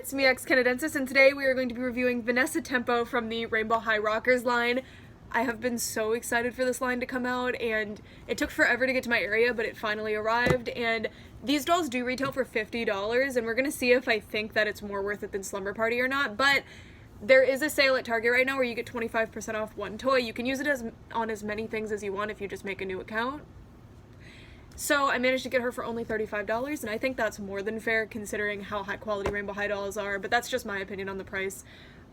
it's me, X Canadensis, and today we are going to be reviewing Vanessa Tempo from the Rainbow High Rockers line. I have been so excited for this line to come out, and it took forever to get to my area, but it finally arrived, and these dolls do retail for $50, and we're going to see if I think that it's more worth it than Slumber Party or not, but there is a sale at Target right now where you get 25% off one toy. You can use it on as many things as you want if you just make a new account. So I managed to get her for only $35, and I think that's more than fair considering how high quality Rainbow High dolls are, but that's just my opinion on the price.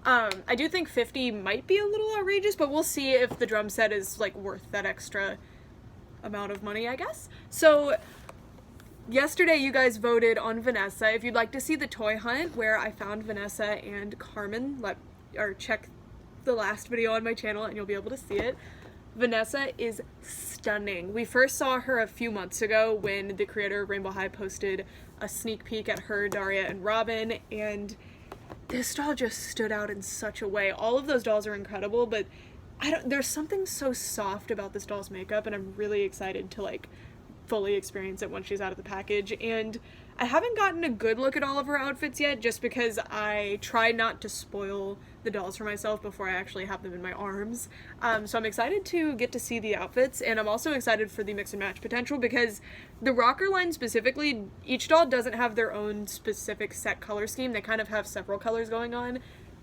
I do think $50 might be a little outrageous, but we'll see if the drum set is like worth that extra amount of money, I guess. So yesterday you guys voted on Vanessa. If you'd like to see the toy hunt where I found Vanessa and Carmen, check the last video on my channel and you'll be able to see it. Vanessa is stunning. We first saw her a few months ago when the creator of Rainbow High posted a sneak peek at her, Daria, and Robin, and this doll just stood out in such a way. All of those dolls are incredible, but there's something so soft about this doll's makeup, and I'm really excited to like fully experience it once she's out of the package. And I haven't gotten a good look at all of her outfits yet, just because I try not to spoil the dolls for myself before I actually have them in my arms. So I'm excited to get to see the outfits, and I'm also excited for the mix and match potential because the rocker line specifically, each doll doesn't have their own specific set color scheme. They kind of have several colors going on.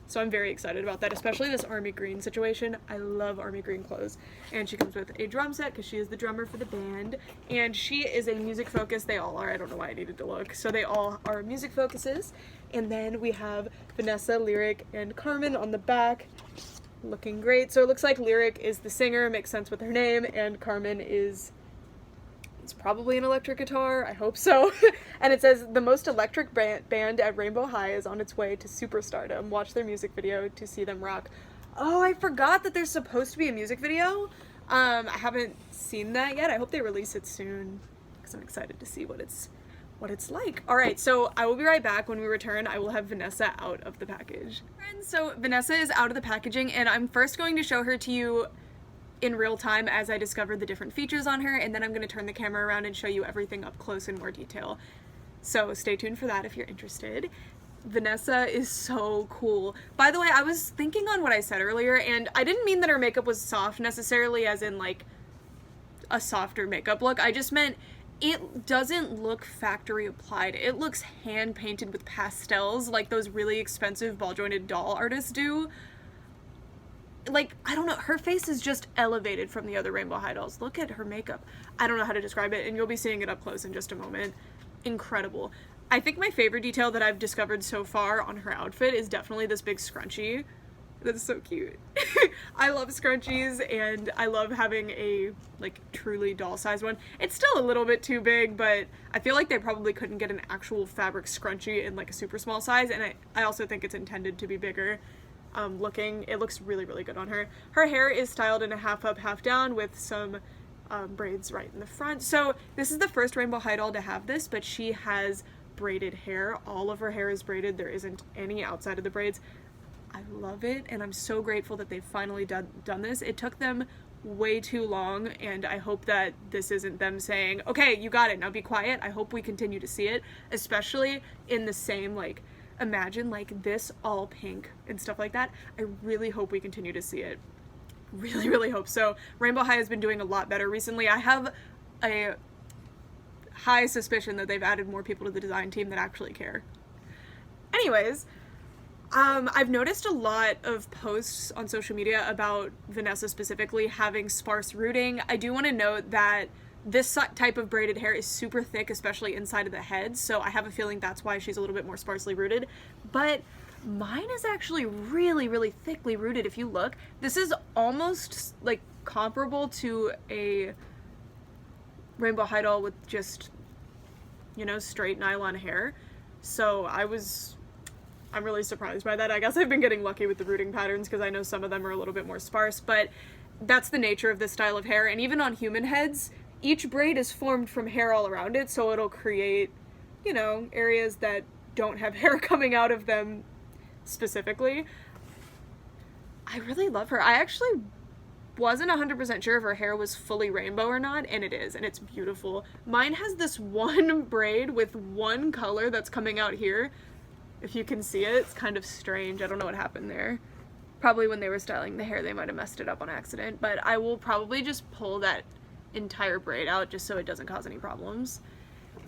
So I'm very excited about that, especially this army green situation. I love army green clothes. And she comes with a drum set because she is the drummer for the band. And she is a music focus. They all are. I don't know why I needed to look. So they all are music focuses. And then we have Vanessa, Lyric, and Carmen on the back looking great. So it looks like Lyric is the singer, makes sense with her name, and Carmen is... it's probably an electric guitar, I hope so. And it says, the most electric band at Rainbow High is on its way to superstardom. Watch their music video to see them rock. Oh, I forgot that there's supposed to be a music video. I haven't seen that yet. I hope they release it soon because I'm excited to see what it's like. All right, so I will be right back. When we return, I will have Vanessa out of the package. Friends, so Vanessa is out of the packaging, and I'm first going to show her to you in real time as I discover the different features on her, and then I'm going to turn the camera around and show you everything up close in more detail. So stay tuned for that if you're interested. Vanessa is so cool. By the way, I was thinking on what I said earlier, and I didn't mean that her makeup was soft necessarily as in like a softer makeup look. I just meant it doesn't look factory applied. It looks hand painted with pastels like those really expensive ball jointed doll artists do. Like, I don't know, her face is just elevated from the other Rainbow High dolls. Look at her makeup. I don't know how to describe it, and you'll be seeing it up close in just a moment. Incredible. I think my favorite detail that I've discovered so far on her outfit is definitely this big scrunchie. That's so cute. I love scrunchies, and I love having a, like, truly doll-sized one. It's still a little bit too big, but I feel like they probably couldn't get an actual fabric scrunchie in, like, a super small size, and I also think it's intended to be bigger. It looks really, really good on her. Her hair is styled in a half up, half down with some braids right in the front. So this is the first Rainbow High doll to have this, but she has braided hair. All of her hair is braided. There isn't any outside of the braids. I love it, and I'm so grateful that they've finally done this. It took them way too long, and I hope that this isn't them saying, okay, you got it, now be quiet. I hope we continue to see it, especially in the same, like, imagine like this all pink and stuff like that. I really hope we continue to see it. Really, really hope so. Rainbow High has been doing a lot better recently. I have a high suspicion that they've added more people to the design team that actually care. Anyways, I've noticed a lot of posts on social media about Vanessa specifically having sparse rooting. I do want to note that this type of braided hair is super thick, especially inside of the head, so I have a feeling that's why she's a little bit more sparsely rooted. But mine is actually really, really thickly rooted. If you look, this is almost like comparable to a Rainbow High doll with just, you know, straight nylon hair. So I'm really surprised by that. I guess I've been getting lucky with the rooting patterns because I know some of them are a little bit more sparse, but that's the nature of this style of hair. And even on human heads, each braid is formed from hair all around it, so it'll create, you know, areas that don't have hair coming out of them specifically. I really love her. I actually wasn't 100% sure if her hair was fully rainbow or not, and it is, and it's beautiful. Mine has this one braid with one color that's coming out here. If you can see it, it's kind of strange. I don't know what happened there. Probably when they were styling the hair, they might have messed it up on accident, but I will probably just pull that entire braid out just so it doesn't cause any problems.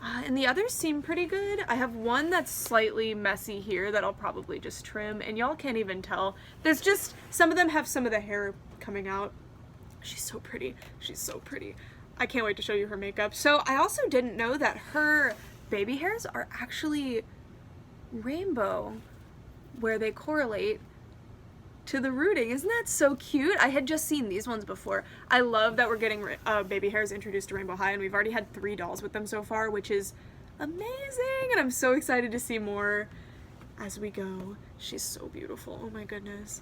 And the others seem pretty good. I have one that's slightly messy here that I'll probably just trim, and y'all can't even tell. There's just, some of them have some of the hair coming out. She's so pretty. She's so pretty. I can't wait to show you her makeup. So I also didn't know that her baby hairs are actually rainbow, where they correlate to the rooting. Isn't that so cute? I had just seen these ones before. I love that we're getting baby hairs introduced to Rainbow High, and we've already had 3 dolls with them so far, which is amazing, and I'm so excited to see more as we go. She's so beautiful. Oh my goodness.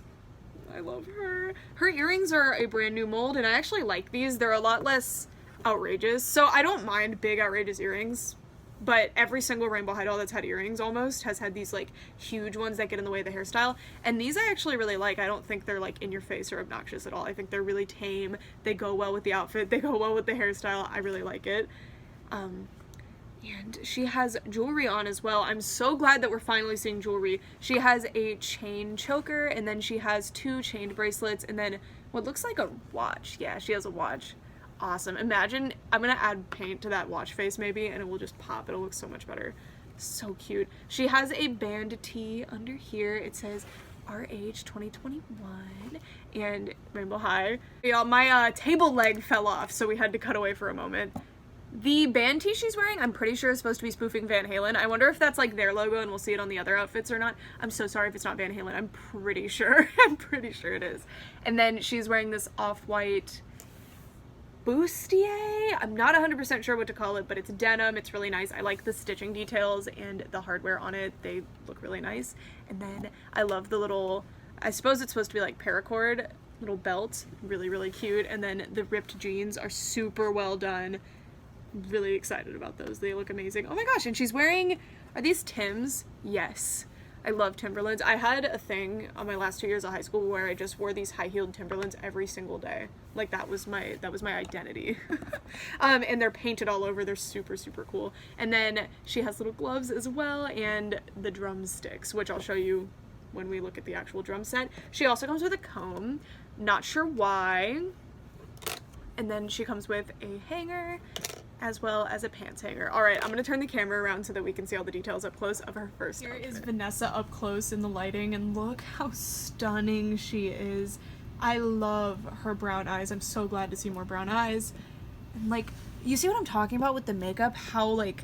I love her. Her earrings are a brand new mold, and I actually like these. They're a lot less outrageous. So I don't mind big outrageous earrings, but every single Rainbow High doll that's had earrings almost has had these like huge ones that get in the way of the hairstyle, and these I actually really like. I don't think they're like in your face or obnoxious at all. I think they're really tame. They go well with the outfit. They go well with the hairstyle. I really like it. And she has jewelry on as well. I'm so glad that we're finally seeing jewelry. She has a chain choker, and then she has 2 chained bracelets, and then what looks like a watch. Yeah, she has a watch. Awesome. Imagine, I'm gonna add paint to that watch face maybe, and it will just pop. It'll look so much better. So cute. She has a band tee under here. It says RH 2021 and Rainbow High. Y'all, my table leg fell off, so we had to cut away for a moment. The band tee she's wearing, I'm pretty sure is supposed to be spoofing Van Halen. I wonder if that's like their logo and we'll see it on the other outfits or not. I'm so sorry if it's not Van Halen. I'm pretty sure. I'm pretty sure it is. And then she's wearing this off-white bustier. I'm not 100% sure what to call it, but it's denim. It's really nice. I like the stitching details and the hardware on it. They look really nice. And then I love the little, I suppose it's supposed to be like paracord, little belt. Really, really cute. And then the ripped jeans are super well done. Really excited about those. They look amazing. Oh my gosh, and she's wearing, are these Timbs? Yes. I love Timberlands. I had a thing on my last 2 years of high school where I just wore these high-heeled Timberlands every single day. Like that was my identity. And they're painted all over. They're super, super cool. And then she has little gloves as well, and the drumsticks, which I'll show you when we look at the actual drum set. She also comes with a comb. Not sure why. And then she comes with a hanger, as well as a pants hanger. All right, I'm gonna turn the camera around so that we can see all the details up close of her first outfit. Here is Vanessa up close in the lighting, and look how stunning she is. I love her brown eyes. I'm so glad to see more brown eyes. And like, you see what I'm talking about with the makeup? How like,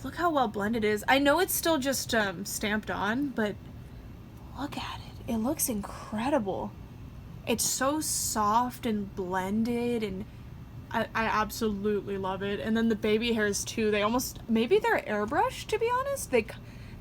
look how well blended it is. I know it's still just stamped on, but look at it. It looks incredible. It's so soft and blended, and I absolutely love it. And then the baby hairs too, they almost, maybe they're airbrushed, to be honest.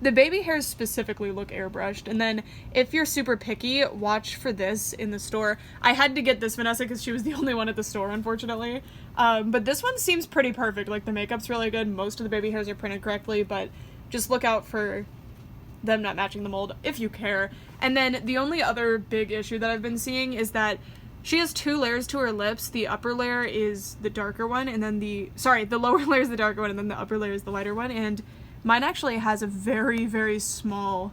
The baby hairs specifically look airbrushed. And then if you're super picky, watch for this in the store. I had to get this Vanessa because she was the only one at the store, unfortunately. But this one seems pretty perfect. Like the makeup's really good. Most of the baby hairs are printed correctly, but just look out for them not matching the mold if you care. And then the only other big issue that I've been seeing is that she has 2 layers to her lips. The upper layer is the darker one, and then the lower layer is the darker one, and then the upper layer is the lighter one. And mine actually has a very, very small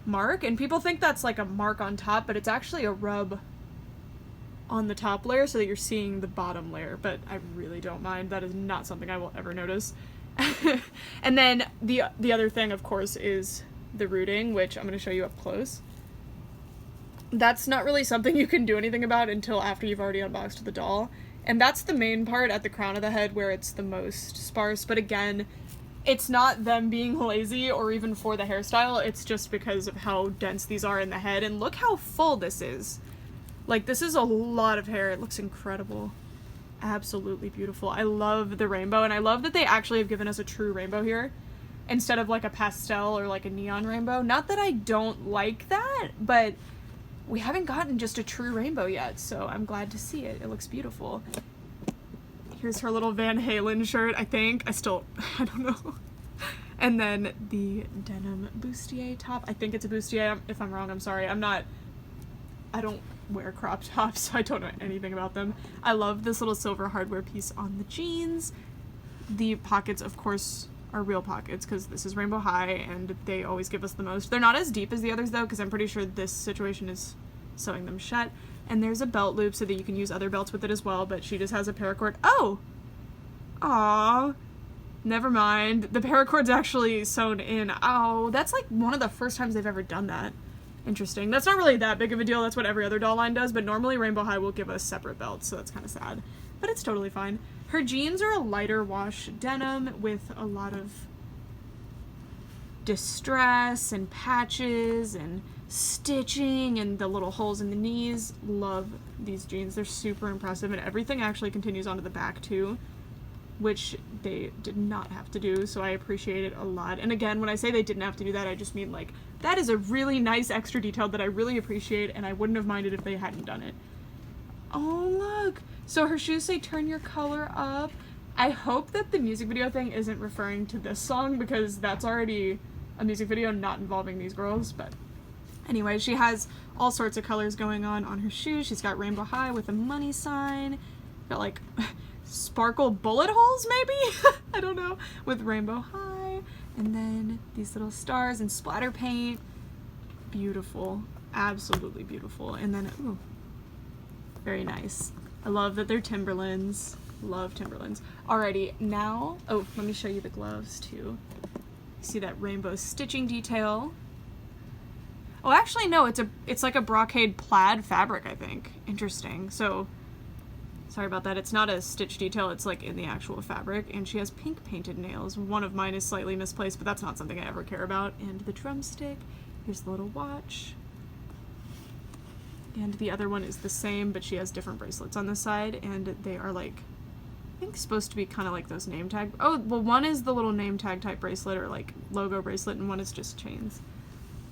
mark, and people think that's like a mark on top, but it's actually a rub on the top layer so that you're seeing the bottom layer, but I really don't mind. That is not something I will ever notice. And then the other thing, of course, is the rooting, which I'm going to show you up close. That's not really something you can do anything about until after you've already unboxed the doll. And that's the main part at the crown of the head where it's the most sparse. But again, it's not them being lazy or even for the hairstyle. It's just because of how dense these are in the head. And look how full this is. Like, this is a lot of hair. It looks incredible. Absolutely beautiful. I love the rainbow, and I love that they actually have given us a true rainbow here instead of like a pastel or like a neon rainbow. Not that I don't like that, but we haven't gotten just a true rainbow yet, so I'm glad to see it. It looks beautiful. Here's her little Van Halen shirt, I think. I don't know. And then the denim bustier top. I think it's a bustier. If I'm wrong, I'm sorry. I don't wear crop tops, so I don't know anything about them. I love this little silver hardware piece on the jeans. The pockets, of course, are real pockets, because this is Rainbow High and they always give us the most. They're not as deep as the others though, because I'm pretty sure this situation is sewing them shut. And there's a belt loop so that you can use other belts with it as well, but she just has a paracord. Oh! Aww. Never mind. The paracord's actually sewn in. Oh, that's like one of the first times they've ever done that. Interesting. That's not really that big of a deal. That's what every other doll line does, but normally Rainbow High will give us separate belts, so that's kind of sad. But it's totally fine. Her jeans are a lighter wash denim with a lot of distress and patches and stitching and the little holes in the knees. Love these jeans. They're super impressive, and everything actually continues onto the back too, which they did not have to do, so I appreciate it a lot. And again, when I say they didn't have to do that, I just mean like, that is a really nice extra detail that I really appreciate, and I wouldn't have minded if they hadn't done it. Oh, look! So her shoes say turn your color up. I hope that the music video thing isn't referring to this song, because that's already a music video not involving these girls, but anyway, she has all sorts of colors going on her shoes. She's got Rainbow High with a money sign. Got like sparkle bullet holes maybe? I don't know. With Rainbow High. And then these little stars and splatter paint. Beautiful. Absolutely beautiful. And then, ooh, very nice. I love that they're Timberlands. Love Timberlands. Alrighty, now, oh, let me show you the gloves too. See that rainbow stitching detail. Oh, actually, no, it's like a brocade plaid fabric, I think. Interesting. So, sorry about that. It's not a stitch detail. It's like in the actual fabric. And she has pink painted nails. One of mine is slightly misplaced, but that's not something I ever care about. And the drumstick. Here's the little watch. And the other one is the same, but she has different bracelets on the side. And they are like, I think supposed to be kind of like those name tag. Oh, well, one is the little name tag type bracelet or like logo bracelet, and one is just chains.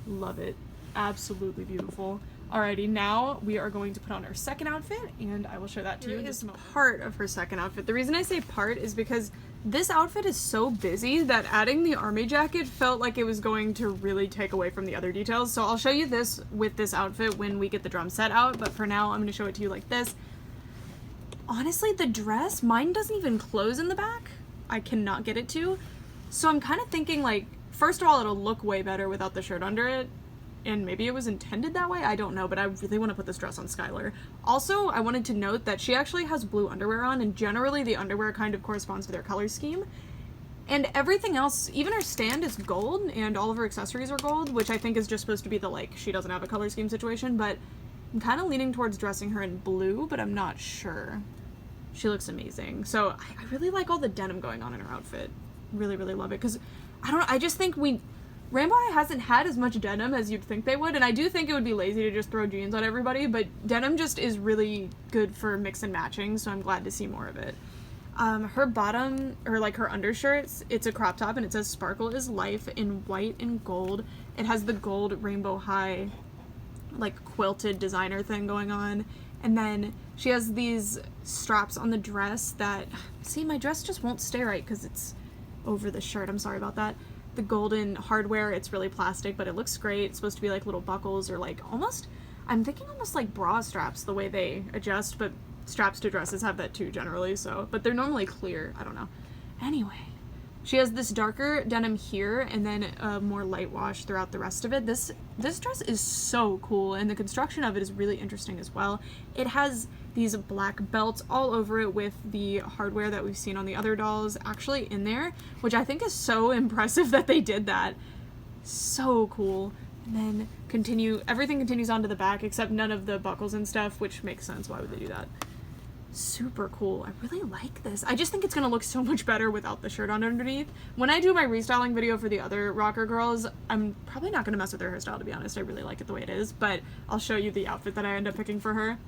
Love it. Absolutely beautiful. Alrighty, now we are going to put on our second outfit, and I will show that to you in just a moment. Part of her second outfit. The reason I say part is because this outfit is so busy that adding the army jacket felt like it was going to really take away from the other details. So I'll show you this with this outfit when we get the drum set out, but for now I'm going to show it to you like this. Honestly, the dress, mine doesn't even close in the back. I cannot get it to. So I'm kind of thinking like, first of all, it'll look way better without the shirt under it. And maybe it was intended that way, I don't know, but I really want to put this dress on Skylar. Also, I wanted to note that she actually has blue underwear on, and generally the underwear kind of corresponds to their color scheme. And everything else, even her stand is gold, and all of her accessories are gold, which I think is just supposed to be the, like, she doesn't have a color scheme situation, but I'm kind of leaning towards dressing her in blue, but I'm not sure. She looks amazing. So I really like all the denim going on in her outfit. Really, really love it, because I just think Rainbow High hasn't had as much denim as you'd think they would, and I do think it would be lazy to just throw jeans on everybody, but denim just is really good for mix and matching, so I'm glad to see more of it. Her bottom, or like her undershirts, it's a crop top, and it says "Sparkle is Life" in white and gold. It has the gold Rainbow High, like, quilted designer thing going on, and then she has these straps on the dress that, see, my dress just won't stay right because it's over the shirt. I'm sorry about that. The golden hardware, it's really plastic, but it looks great. It's supposed to be like little buckles or like almost, I'm thinking almost like bra straps the way they adjust, but straps to dresses have that too generally, so, but they're normally clear. I don't know. Anyway, she has this darker denim here and then a more light wash throughout the rest of it. This dress is so cool, and the construction of it is really interesting as well. It has these black belts all over it with the hardware that we've seen on the other dolls actually in there, which I think is so impressive that they did that. So cool. And then everything continues onto the back except none of the buckles and stuff, which makes sense. Why would they do that? Super cool. I really like this. I just think it's gonna look so much better without the shirt on underneath. When I do my restyling video for the other rocker girls, I'm probably not gonna mess with her hairstyle, to be honest. I really like it the way it is, but I'll show you the outfit that I end up picking for her.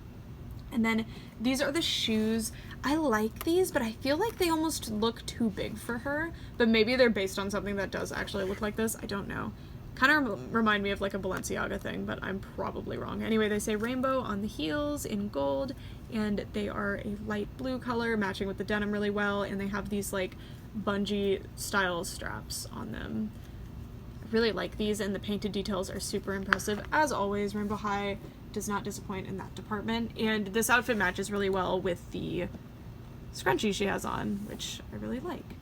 And then these are the shoes. I like these, but I feel like they almost look too big for her, but maybe they're based on something that does actually look like this. I don't know. Kind of remind me of like a Balenciaga thing, but I'm probably wrong. Anyway, they say rainbow on the heels in gold, and they are a light blue color matching with the denim really well, and they have these like bungee style straps on them. I really like these, and the painted details are super impressive. As always, Rainbow High does not disappoint in that department, and this outfit matches really well with the scrunchie she has on, which I really like.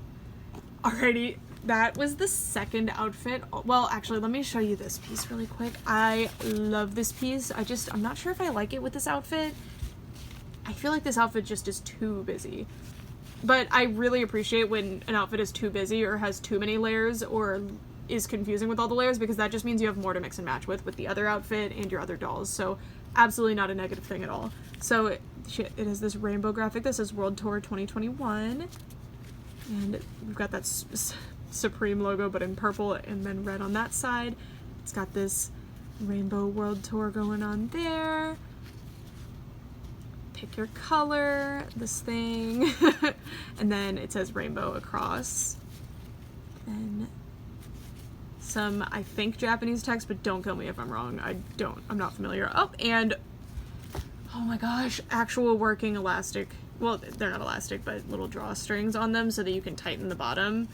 Alrighty, that was the second outfit. Well, actually, let me show you this piece really quick. I love this piece. I'm not sure if I like it with this outfit. I feel like this outfit just is too busy. But I really appreciate when an outfit is too busy or has too many layers or is confusing with all the layers, because that just means you have more to mix and match with the other outfit and your other dolls. So absolutely not a negative thing at all. So it is this rainbow graphic. This is World Tour 2021. And we've got that Supreme logo, but in purple and then red on that side. It's got this Rainbow World Tour going on there. Pick your color, this thing. And then it says rainbow across. And some, I think, Japanese text, but don't kill me if I'm wrong. I'm not familiar. Oh, and oh my gosh, actual working elastic. Well, they're not elastic, but little drawstrings on them so that you can tighten the bottom.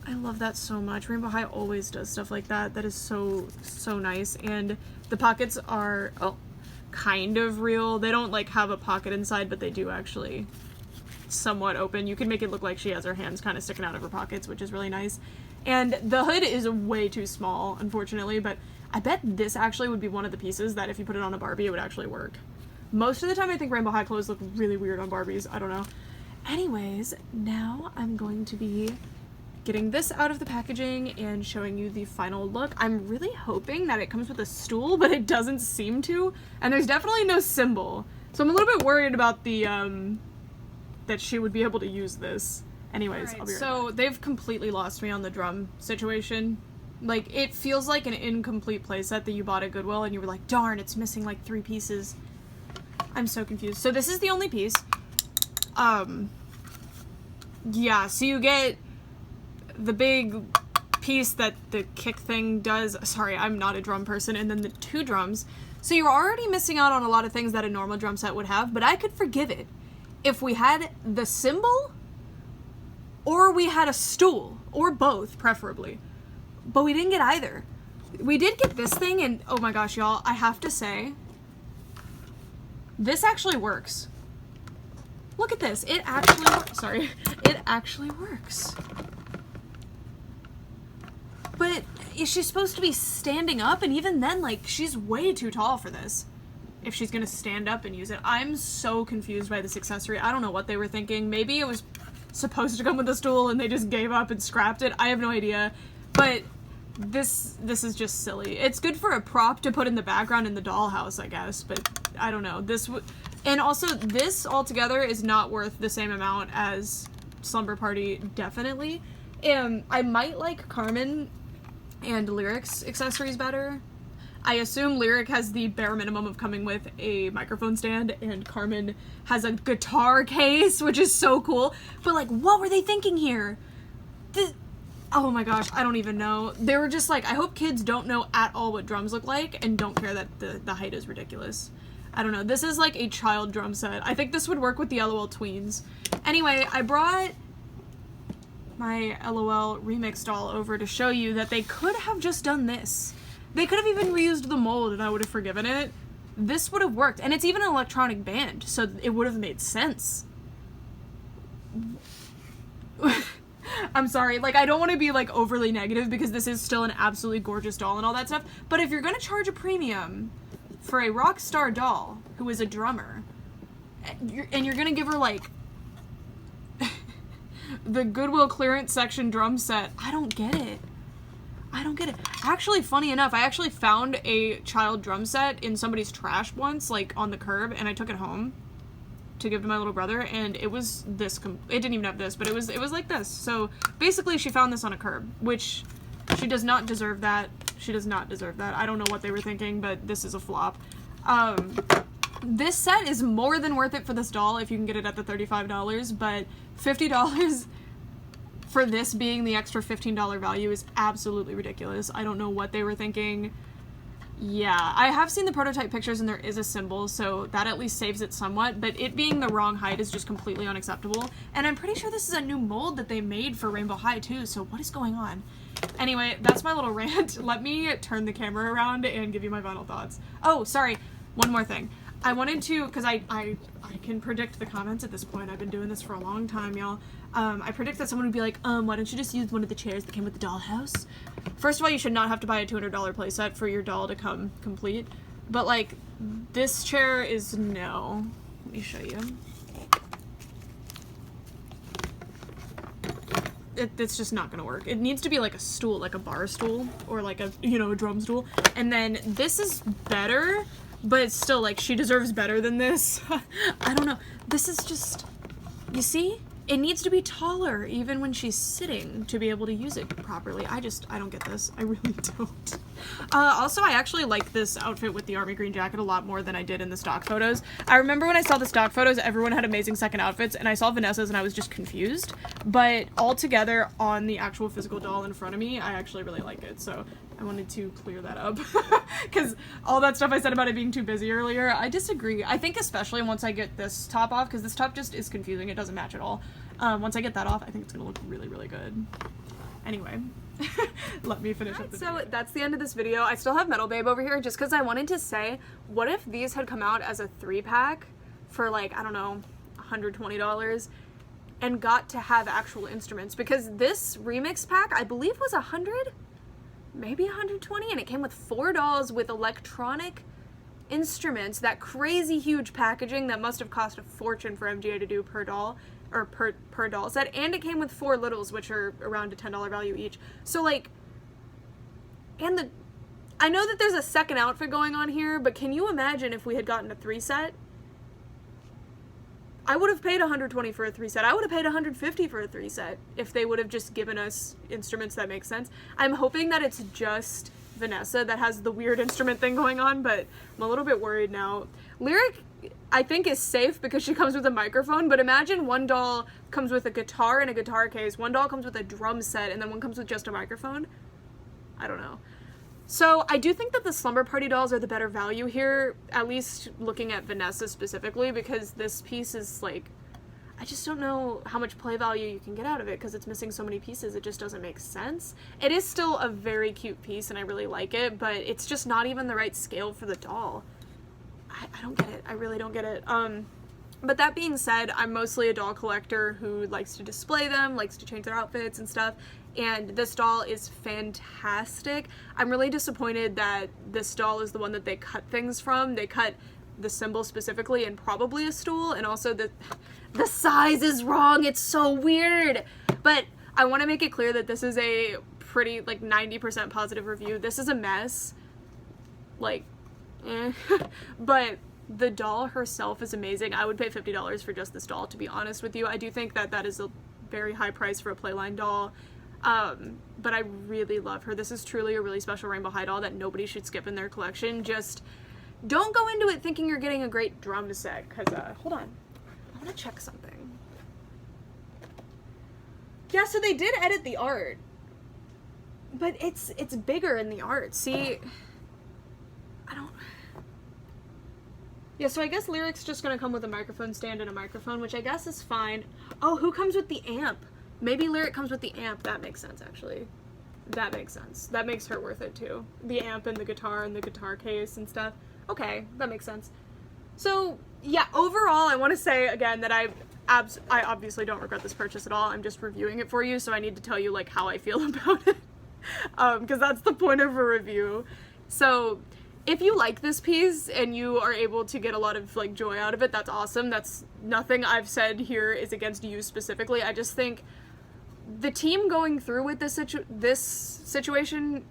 I love that so much. Rainbow High always does stuff like that. That is so, so nice. And the pockets are, kind of real. They don't like have a pocket inside, but they do actually somewhat open. You can make it look like she has her hands kind of sticking out of her pockets, which is really nice. And the hood is way too small, unfortunately, but I bet this actually would be one of the pieces that if you put it on a Barbie, it would actually work. Most of the time, I think Rainbow High clothes look really weird on Barbies. I don't know. Anyways, now I'm going to be getting this out of the packaging and showing you the final look. I'm really hoping that it comes with a stool, but it doesn't seem to. And there's definitely no symbol. So I'm a little bit worried about the, that she would be able to use this. Anyways, I'll be right back. So they've completely lost me on the drum situation. Like, it feels like an incomplete playset that you bought at Goodwill and you were like, darn, it's missing like 3 pieces. I'm so confused. So this is the only piece. Yeah, so you get the big piece that the kick thing does. Sorry, I'm not a drum person. And then the 2 drums. So you're already missing out on a lot of things that a normal drum set would have, but I could forgive it if we had the cymbal or we had a stool, or both, preferably. But we didn't get either. We did get this thing, and oh my gosh, y'all, I have to say, this actually works. Look at this. It actually works. But is she supposed to be standing up? And even then, like, she's way too tall for this. If she's gonna stand up and use it. I'm so confused by this accessory. I don't know what they were thinking. Maybe it was supposed to come with a stool and they just gave up and scrapped it. I have no idea. But this is just silly. It's good for a prop to put in the background in the dollhouse, I guess. But I don't know. And also, this altogether is not worth the same amount as Slumber Party, definitely. I might like Carmen and Lyric's accessories better. I assume Lyric has the bare minimum of coming with a microphone stand, and Carmen has a guitar case, which is so cool. But, like, what were they thinking here? Oh my gosh, I don't even know. They were just like, I hope kids don't know at all what drums look like and don't care that the height is ridiculous. I don't know. This is like a child drum set. I think this would work with the LOL Tweens. Anyway, I brought my LOL remix doll over to show you that they could have just done this. They could have even reused the mold and I would have forgiven it. This would have worked. And it's even an electronic band, so it would have made sense. I'm sorry, like, I don't want to be, like, overly negative because this is still an absolutely gorgeous doll and all that stuff, but if you're gonna charge a premium for a Rockstar doll who is a drummer, and you're gonna give her, like, the Goodwill clearance section drum set, I don't get it. I don't get it. Actually, funny enough, I actually found a child drum set in somebody's trash once, like, on the curb, and I took it home to give to my little brother, and it was this, it didn't even have this, but it was like this. So, basically, she found this on a curb, which she does not deserve that. She does not deserve that. I don't know what they were thinking, but this is a flop. This set is more than worth it for this doll if you can get it at the $35, but $50 for this being the extra $15 value is absolutely ridiculous. I don't know what they were thinking. Yeah, I have seen the prototype pictures and there is a symbol, so that at least saves it somewhat, but it being the wrong height is just completely unacceptable. And I'm pretty sure this is a new mold that they made for Rainbow High too, so what is going on? Anyway, that's my little rant. Let me turn the camera around and give you my final thoughts. Oh, sorry, one more thing. I wanted to, because I can predict the comments at this point. I've been doing this for a long time, y'all. I predict that someone would be like, why don't you just use one of the chairs that came with the dollhouse? First of all, you should not have to buy a $200 playset for your doll to come complete. But, like, this chair is no. Let me show you. It's just not gonna work. It needs to be like a stool, like a bar stool, or like a, you know, a drum stool. And then this is better, but it's still, like, she deserves better than this. I don't know. This is just, you see? It needs to be taller, even when she's sitting, to be able to use it properly. I don't get this. I really don't. Also, I actually like this outfit with the army green jacket a lot more than I did in the stock photos. I remember when I saw the stock photos, everyone had amazing second outfits, and I saw Vanessa's and I was just confused. But all together on the actual physical doll in front of me, I actually really like it. So I wanted to clear that up. Because all that stuff I said about it being too busy earlier, I disagree. I think especially once I get this top off, because this top just is confusing. It doesn't match at all. Once I get that off, I think it's gonna look really, really good. Anyway, let me finish up the video. So that's the end of this video. I still have Metal Babe over here just because I wanted to say, what if these had come out as a 3-pack for, like, I don't know, $120 and got to have actual instruments? Because this remix pack, I believe, was 100, maybe 120, and it came with 4 dolls with electronic instruments, that crazy huge packaging that must have cost a fortune for MGA to do per doll, or per doll set, and it came with 4 littles, which are around a $10 value each. So, like, and I know that there's a second outfit going on here, but can you imagine if we had gotten a 3 set? I would have paid $120 for a 3 set. I would have paid $150 for a 3 set if they would have just given us instruments that make sense. I'm hoping that it's just Vanessa that has the weird instrument thing going on, but I'm a little bit worried now. Lyric, I think, is safe because she comes with a microphone, but imagine one doll comes with a guitar and a guitar case, one doll comes with a drum set, and then one comes with just a microphone. I don't know. So I do think that the Slumber Party dolls are the better value here, at least looking at Vanessa specifically, because this piece is, like, I just don't know how much play value you can get out of it because it's missing so many pieces. It just doesn't make sense. It is still a very cute piece and I really like it, but it's just not even the right scale for the doll. I don't get it. I really don't get it. But that being said, I'm mostly a doll collector who likes to display them, likes to change their outfits and stuff, and this doll is fantastic. I'm really disappointed that this doll is the one that they cut things from. They cut the symbol specifically and probably a stool, and also the size is wrong. It's so weird. But I want to make it clear that this is a pretty, like, 90% positive review. This is a mess. Like, but the doll herself is amazing. I would pay $50 for just this doll, to be honest with you. I do think that that is a very high price for a Playline doll, but I really love her. This is truly a really special Rainbow High doll that nobody should skip in their collection. Just don't go into it thinking you're getting a great drum set, because, hold on. I want to check something. Yeah, so they did edit the art, but it's bigger in the art. See, I don't... Yeah, so I guess Lyric's just gonna come with a microphone stand and a microphone, which I guess is fine. Oh, who comes with the amp? Maybe Lyric comes with the amp. That makes sense, actually. That makes sense. That makes her worth it, too. The amp and the guitar case and stuff. Okay, that makes sense. So, yeah, overall, I want to say, again, that I obviously don't regret this purchase at all. I'm just reviewing it for you, so I need to tell you, like, how I feel about it. Because that's the point of a review. So, if you like this piece and you are able to get a lot of, like, joy out of it, that's awesome. That's nothing I've said here is against you specifically. I just think the team going through with this situation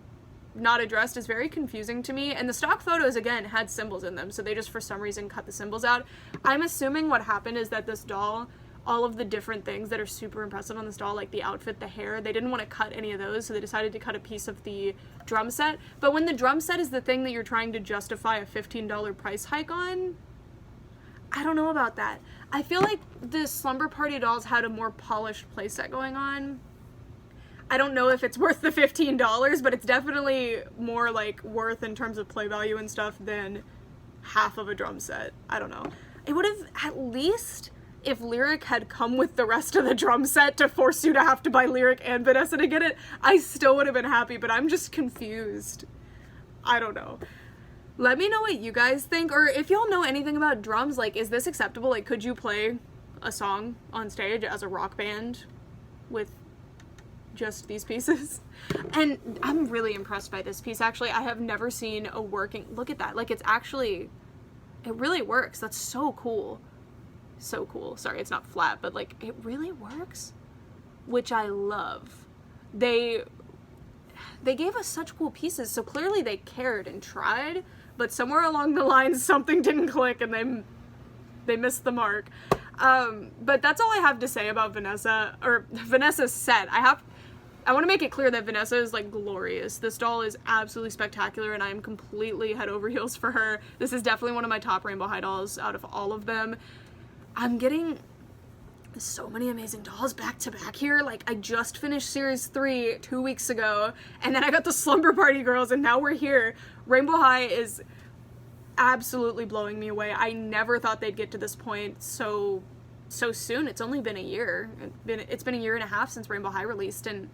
not addressed is very confusing to me, and the stock photos, again, had symbols in them, so they just for some reason cut the symbols out. I'm assuming what happened is that this doll, all of the different things that are super impressive on this doll, like the outfit, the hair, they didn't want to cut any of those, so they decided to cut a piece of the drum set. But when the drum set is the thing that you're trying to justify a $15 price hike on, I don't know about that. I feel like the Slumber Party dolls had a more polished playset going on. I don't know if it's worth the $15, but it's definitely more, like, worth in terms of play value and stuff than half of a drum set. I don't know. It would have, at least, if Lyric had come with the rest of the drum set to force you to have to buy Lyric and Vanessa to get it, I still would have been happy, but I'm just confused. I don't know. Let me know what you guys think, or if y'all know anything about drums, like, is this acceptable? Like, could you play a song on stage as a rock band with just these pieces? And I'm really impressed by this piece, actually. I have never seen a working, look at that, like, it's actually, it really works. That's so cool. So cool. Sorry, it's not flat, but like, it really works, which I love. They gave us such cool pieces, so clearly they cared and tried, but somewhere along the line something didn't click and they missed the mark. But that's all I have to say about Vanessa, or Vanessa's set. I want to make it clear that Vanessa is like glorious. This doll is absolutely spectacular and I am completely head over heels for her. This is definitely one of my top Rainbow High dolls out of all of them. I'm getting so many amazing dolls back to back here. Like, I just finished series 3 2 weeks ago, and then I got the Slumber Party girls, and now we're here. Rainbow High is absolutely blowing me away. I never thought they'd get to this point so soon. It's only been a year. It's been a year and a half since Rainbow High released, and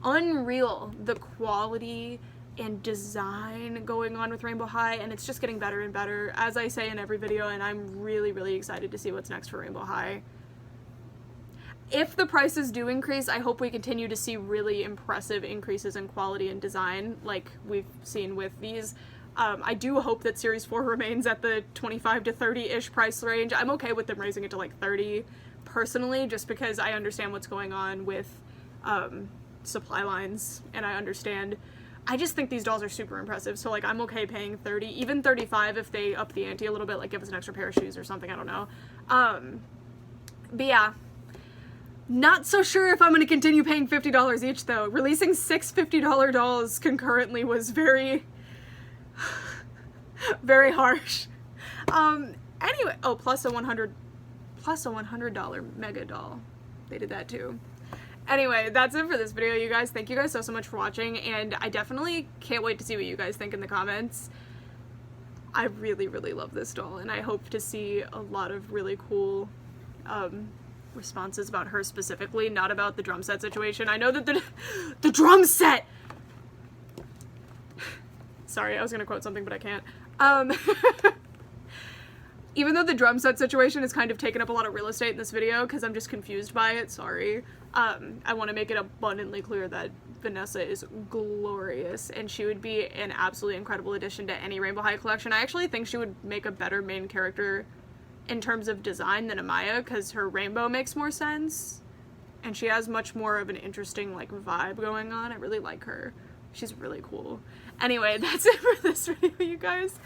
unreal the quality and design going on with Rainbow High, and it's just getting better and better, as I say in every video, and I'm really, really excited to see what's next for Rainbow High. If the prices do increase, I hope we continue to see really impressive increases in quality and design like we've seen with these. I do hope that Series 4 remains at the 25 to 30-ish price range. I'm okay with them raising it to like 30 personally, just because I understand what's going on with supply lines, and I just think these dolls are super impressive, so like I'm okay paying 30, even 35 if they up the ante a little bit, like give us an extra pair of shoes or something, I don't know. But yeah, not so sure if I'm going to continue paying $50 each though. Releasing 6 $50 dolls concurrently was very very harsh. Anyway, oh, plus a $100 mega doll. They did that too. Anyway, that's it for this video, you guys. Thank you guys so much for watching, and I definitely can't wait to see what you guys think in the comments. I really, really love this doll, and I hope to see a lot of really cool responses about her specifically, not about the drum set situation. I know that the drum set! Sorry, I was gonna quote something, but I can't. Even though the drum set situation has kind of taken up a lot of real estate in this video, because I'm just confused by it, sorry. I want to make it abundantly clear that Vanessa is glorious, and she would be an absolutely incredible addition to any Rainbow High collection. I actually think she would make a better main character in terms of design than Amaya, because her rainbow makes more sense, and she has much more of an interesting like vibe going on. I really like her. She's really cool. Anyway, that's it for this video, you guys.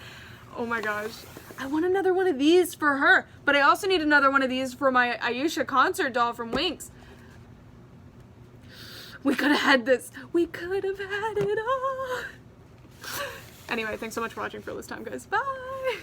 Oh my gosh. I want another one of these for her, but I also need another one of these for my Ayesha concert doll from Winx. We could have had this. We could have had it all. Anyway, thanks so much for watching for all this time, guys. Bye!